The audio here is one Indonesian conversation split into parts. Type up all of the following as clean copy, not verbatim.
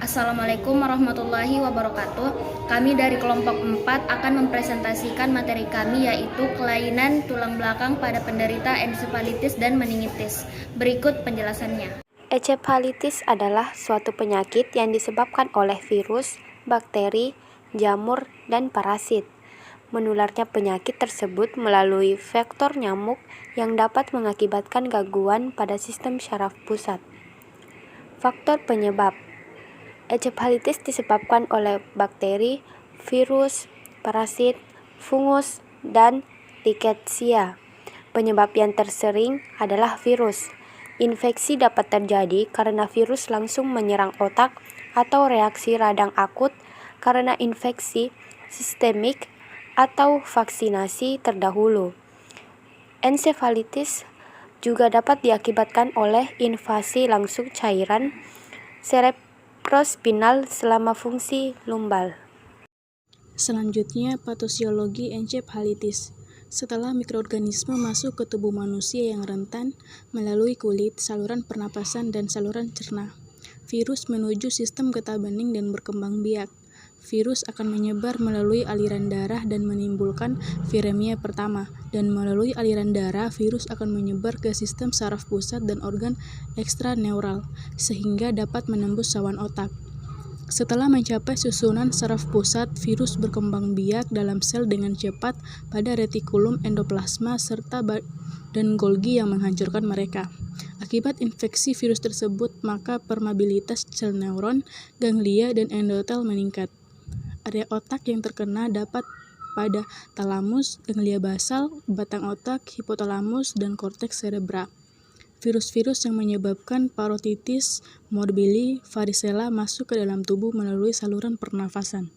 Assalamualaikum warahmatullahi wabarakatuh. Kami dari kelompok 4 akan mempresentasikan materi kami, yaitu kelainan tulang belakang pada penderita ensefalitis dan meningitis. Berikut penjelasannya. Ensefalitis adalah suatu penyakit yang disebabkan oleh virus, bakteri, jamur, dan parasit. Menularnya penyakit tersebut melalui vektor nyamuk yang dapat mengakibatkan gangguan pada sistem syaraf pusat. Faktor penyebab ensefalitis disebabkan oleh bakteri, virus, parasit, fungus, dan rickettsia. Penyebab yang tersering adalah virus. Infeksi dapat terjadi karena virus langsung menyerang otak atau reaksi radang akut karena infeksi sistemik atau vaksinasi terdahulu. Ensefalitis juga dapat diakibatkan oleh invasi langsung cairan cerebrospinal selama fungsi lumbal. Selanjutnya, patosiologi ensefalitis. Setelah mikroorganisme masuk ke tubuh manusia yang rentan melalui kulit, saluran pernapasan, dan saluran cerna, virus menuju sistem getah bening dan berkembang biak. Virus akan menyebar melalui aliran darah dan menimbulkan viremia pertama, dan melalui aliran darah, virus akan menyebar ke sistem saraf pusat dan organ ekstraneural, sehingga dapat menembus sawan otak. Setelah mencapai susunan saraf pusat, virus berkembang biak dalam sel dengan cepat pada retikulum endoplasma serta dan Golgi yang menghancurkan mereka. Akibat infeksi virus tersebut, maka permeabilitas sel neuron, ganglia, dan endotel meningkat. Area otak yang terkena dapat pada talamus, ganglia basal, batang otak, hipotalamus, dan korteks cerebra. Virus-virus yang menyebabkan parotitis morbili varicella masuk ke dalam tubuh melalui saluran pernafasan.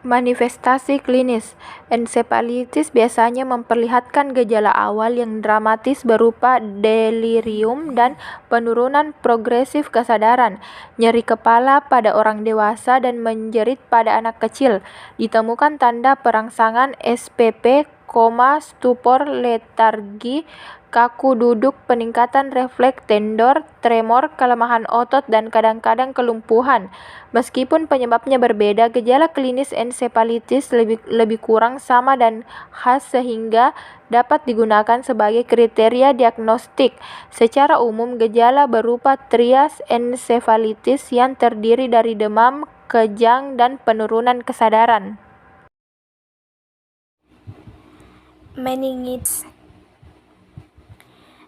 Manifestasi klinis ensefalitis biasanya memperlihatkan gejala awal yang dramatis berupa delirium dan penurunan progresif kesadaran, nyeri kepala pada orang dewasa dan menjerit pada anak kecil. Ditemukan tanda perangsangan SPP, stupor, letargi, kaku duduk, peningkatan refleks tendon, tremor, kelemahan otot, dan kadang-kadang kelumpuhan. Meskipun penyebabnya berbeda, gejala klinis ensefalitis lebih kurang sama dan khas sehingga dapat digunakan sebagai kriteria diagnostik. Secara umum, gejala berupa trias ensefalitis yang terdiri dari demam, kejang, dan penurunan kesadaran.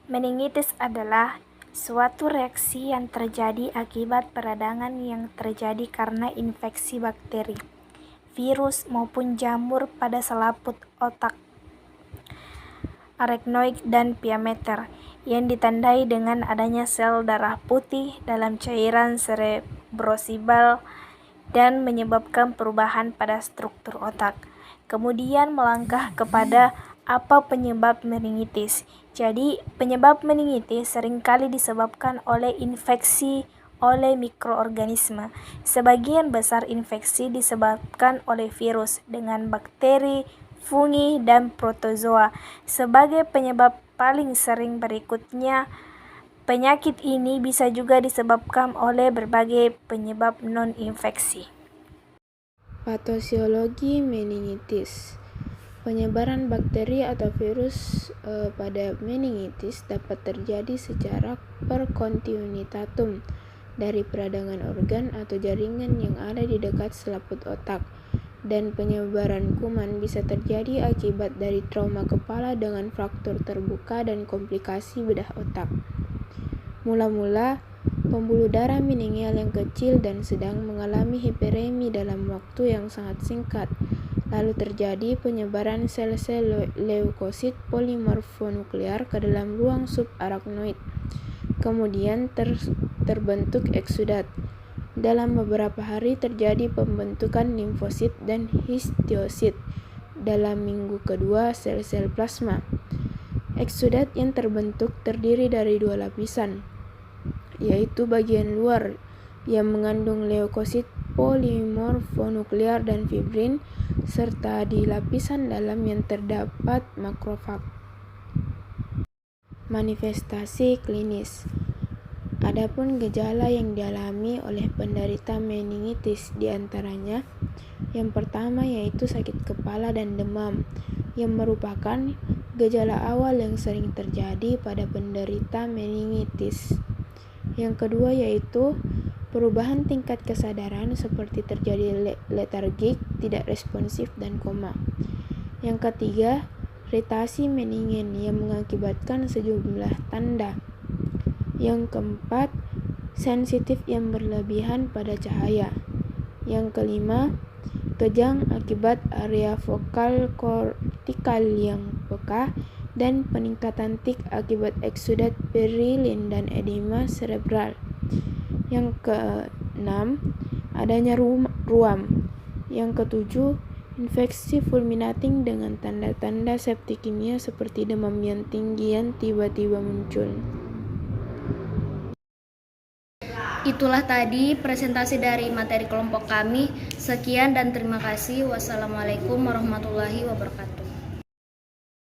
Meningitis adalah suatu reaksi yang terjadi akibat peradangan yang terjadi karena infeksi bakteri, virus, maupun jamur pada selaput otak, arachnoid, dan pyometer, yang ditandai dengan adanya sel darah putih dalam cairan cerebrosipal dan menyebabkan perubahan pada struktur otak. Kemudian melangkah kepada apa penyebab meningitis. Jadi, penyebab meningitis seringkali disebabkan oleh infeksi oleh mikroorganisme. Sebagian besar infeksi disebabkan oleh virus dengan bakteri, fungi, dan protozoa. Sebagai penyebab paling sering berikutnya, penyakit ini bisa juga disebabkan oleh berbagai penyebab non-infeksi. Patosiologi meningitis. Penyebaran bakteri atau virus pada meningitis dapat terjadi secara perkontinuitatum dari peradangan organ atau jaringan yang ada di dekat selaput otak, dan penyebaran kuman bisa terjadi akibat dari trauma kepala dengan fraktur terbuka dan komplikasi bedah otak. Mula-mula, pembuluh darah meningeal yang kecil dan sedang mengalami hiperemi dalam waktu yang sangat singkat. Lalu terjadi penyebaran sel-sel leukosit polimorfonuklear ke dalam ruang subarachnoid. Kemudian terbentuk eksudat. Dalam beberapa hari terjadi pembentukan limfosit dan histiosit. Dalam minggu kedua, sel-sel plasma. Eksudat yang terbentuk terdiri dari dua lapisan, yaitu bagian luar yang mengandung leukosit polimorfonuklear dan fibrin, serta di lapisan dalam yang terdapat makrofag. Manifestasi klinis. Adapun gejala yang dialami oleh penderita meningitis diantaranya yang pertama yaitu sakit kepala dan demam, yang merupakan gejala awal yang sering terjadi pada penderita meningitis. Yang kedua yaitu perubahan tingkat kesadaran seperti terjadi letargik, tidak responsif, dan koma. Yang ketiga, iritasi meningen yang mengakibatkan sejumlah tanda. Yang keempat, sensitif yang berlebihan pada cahaya. Yang kelima, kejang akibat area vokal kortikal yang peka dan peningkatan tik akibat eksudat perilin dan edema cerebral. Yang keenam, adanya ruam. Yang ketujuh, infeksi fulminating dengan tanda-tanda septikemia seperti demam yang tinggi yang tiba-tiba muncul. Itulah tadi presentasi dari materi kelompok kami. Sekian dan terima kasih. Wassalamualaikum warahmatullahi wabarakatuh.